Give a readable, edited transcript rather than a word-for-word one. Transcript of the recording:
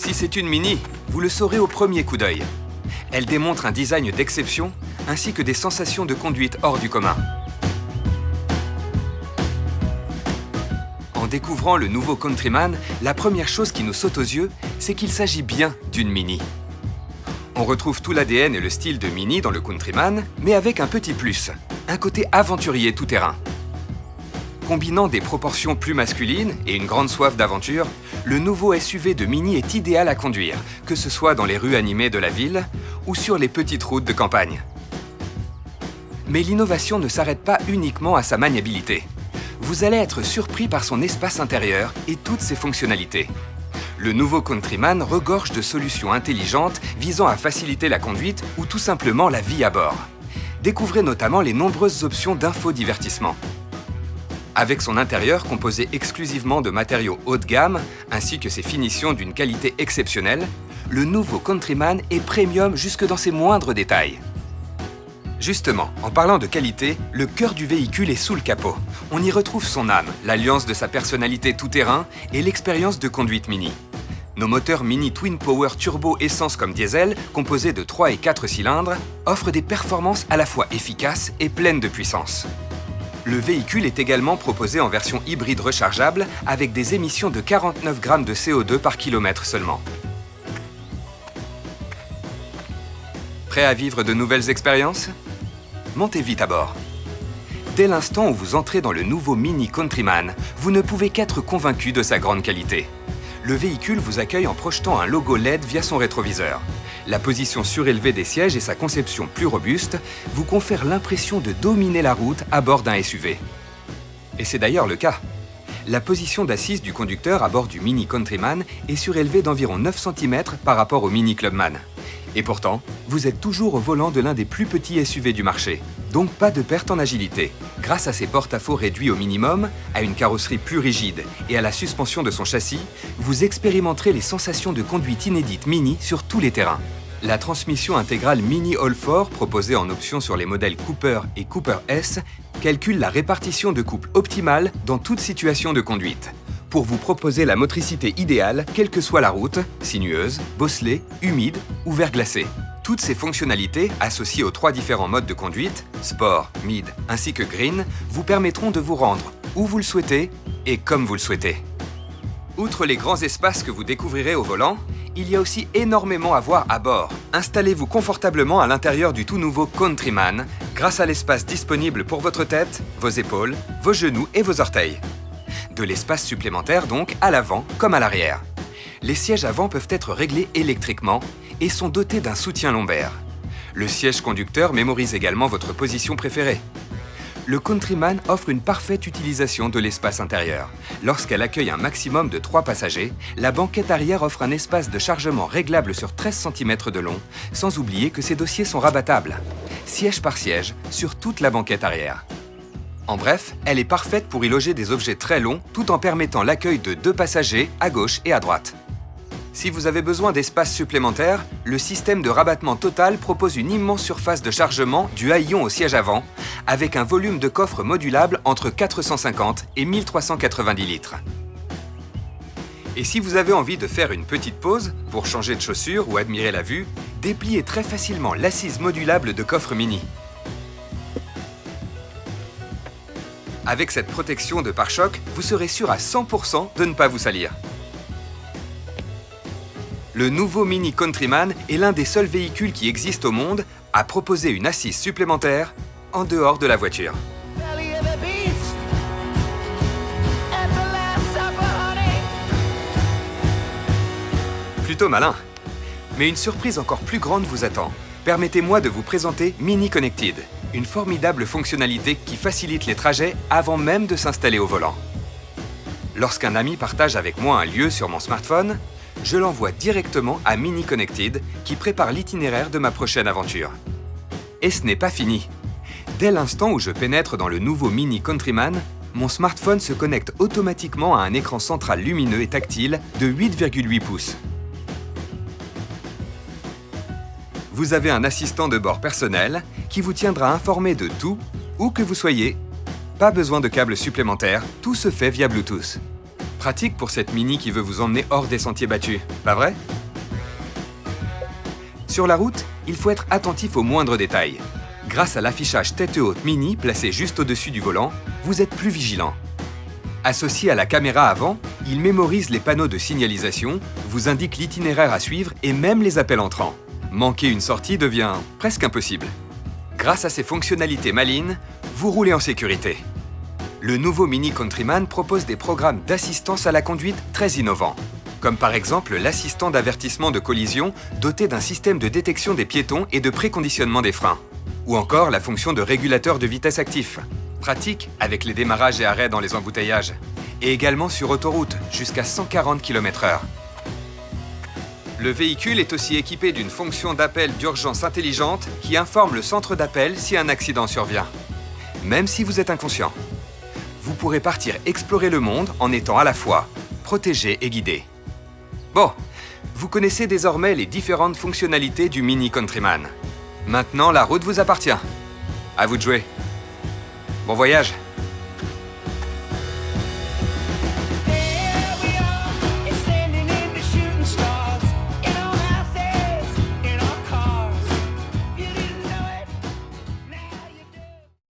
Si c'est une Mini, vous le saurez au premier coup d'œil. Elle démontre un design d'exception ainsi que des sensations de conduite hors du commun. En découvrant le nouveau Countryman, la première chose qui nous saute aux yeux, c'est qu'il s'agit bien d'une Mini. On retrouve tout l'ADN et le style de Mini dans le Countryman, mais avec un petit plus, un côté aventurier tout-terrain. Combinant des proportions plus masculines et une grande soif d'aventure, le nouveau SUV de Mini est idéal à conduire, que ce soit dans les rues animées de la ville ou sur les petites routes de campagne. Mais l'innovation ne s'arrête pas uniquement à sa maniabilité. Vous allez être surpris par son espace intérieur et toutes ses fonctionnalités. Le nouveau Countryman regorge de solutions intelligentes visant à faciliter la conduite ou tout simplement la vie à bord. Découvrez notamment les nombreuses options d'infodivertissement. Avec son intérieur composé exclusivement de matériaux haut de gamme, ainsi que ses finitions d'une qualité exceptionnelle, le nouveau Countryman est premium jusque dans ses moindres détails. Justement, en parlant de qualité, le cœur du véhicule est sous le capot. On y retrouve son âme, l'alliance de sa personnalité tout-terrain et l'expérience de conduite Mini. Nos moteurs Mini Twin Power Turbo essence comme diesel, composés de 3 et 4 cylindres, offrent des performances à la fois efficaces et pleines de puissance. Le véhicule est également proposé en version hybride rechargeable avec des émissions de 49 grammes de CO2 par kilomètre seulement. Prêt à vivre de nouvelles expériences? Montez vite à bord. Dès l'instant où vous entrez dans le nouveau Mini Countryman, vous ne pouvez qu'être convaincu de sa grande qualité. Le véhicule vous accueille en projetant un logo LED via son rétroviseur. La position surélevée des sièges et sa conception plus robuste vous confèrent l'impression de dominer la route à bord d'un SUV. Et c'est d'ailleurs le cas. La position d'assise du conducteur à bord du Mini Countryman est surélevée d'environ 9 cm par rapport au Mini Clubman. Et pourtant, vous êtes toujours au volant de l'un des plus petits SUV du marché. Donc pas de perte en agilité. Grâce à ses porte-à-faux réduits au minimum, à une carrosserie plus rigide et à la suspension de son châssis, vous expérimenterez les sensations de conduite inédites Mini sur tous les terrains. La transmission intégrale Mini All-4, proposée en option sur les modèles Cooper et Cooper S, calcule la répartition de couple optimale dans toute situation de conduite, pour vous proposer la motricité idéale, quelle que soit la route, sinueuse, bosselée, humide ou verglacée. Toutes ces fonctionnalités, associées aux 3 différents modes de conduite, Sport, Mid ainsi que Green, vous permettront de vous rendre où vous le souhaitez et comme vous le souhaitez. Outre les grands espaces que vous découvrirez au volant, il y a aussi énormément à voir à bord. Installez-vous confortablement à l'intérieur du tout nouveau Countryman grâce à l'espace disponible pour votre tête, vos épaules, vos genoux et vos orteils. De l'espace supplémentaire donc à l'avant comme à l'arrière. Les sièges avant peuvent être réglés électriquement et sont dotés d'un soutien lombaire. Le siège conducteur mémorise également votre position préférée. Le Countryman offre une parfaite utilisation de l'espace intérieur. Lorsqu'elle accueille un maximum de 3 passagers, la banquette arrière offre un espace de chargement réglable sur 13 cm de long, sans oublier que ces dossiers sont rabattables, siège par siège, sur toute la banquette arrière. En bref, elle est parfaite pour y loger des objets très longs tout en permettant l'accueil de 2 passagers à gauche et à droite. Si vous avez besoin d'espace supplémentaire, le système de rabattement Total propose une immense surface de chargement du haillon au siège avant, avec un volume de coffre modulable entre 450 et 1390 litres. Et si vous avez envie de faire une petite pause pour changer de chaussures ou admirer la vue, dépliez très facilement l'assise modulable de coffre Mini. Avec cette protection de pare-choc, vous serez sûr à 100% de ne pas vous salir. Le nouveau Mini Countryman est l'un des seuls véhicules qui existent au monde à proposer une assise supplémentaire en dehors de la voiture. Plutôt malin. Mais une surprise encore plus grande vous attend. Permettez-moi de vous présenter Mini Connected, une formidable fonctionnalité qui facilite les trajets avant même de s'installer au volant. Lorsqu'un ami partage avec moi un lieu sur mon smartphone, je l'envoie directement à Mini Connected qui prépare l'itinéraire de ma prochaine aventure. Et ce n'est pas fini. Dès l'instant où je pénètre dans le nouveau Mini Countryman, mon smartphone se connecte automatiquement à un écran central lumineux et tactile de 8,8 pouces. Vous avez un assistant de bord personnel qui vous tiendra informé de tout, où que vous soyez. Pas besoin de câbles supplémentaires, tout se fait via Bluetooth. Pratique pour cette Mini qui veut vous emmener hors des sentiers battus, pas vrai ? Sur la route, il faut être attentif aux moindres détails. Grâce à l'affichage tête haute mini placé juste au-dessus du volant, vous êtes plus vigilant. Associé à la caméra avant, il mémorise les panneaux de signalisation, vous indique l'itinéraire à suivre et même les appels entrants. Manquer une sortie devient presque impossible. Grâce à ses fonctionnalités malines, vous roulez en sécurité. Le nouveau Mini Countryman propose des programmes d'assistance à la conduite très innovants, comme par exemple l'assistant d'avertissement de collision doté d'un système de détection des piétons et de préconditionnement des freins, ou encore la fonction de régulateur de vitesse actif, pratique avec les démarrages et arrêts dans les embouteillages, et également sur autoroute jusqu'à 140 km/h. Le véhicule est aussi équipé d'une fonction d'appel d'urgence intelligente qui informe le centre d'appel si un accident survient. Même si vous êtes inconscient, vous pourrez partir explorer le monde en étant à la fois protégé et guidé. Bon, vous connaissez désormais les différentes fonctionnalités du Mini Countryman. Maintenant, la route vous appartient. À vous de jouer. Bon voyage!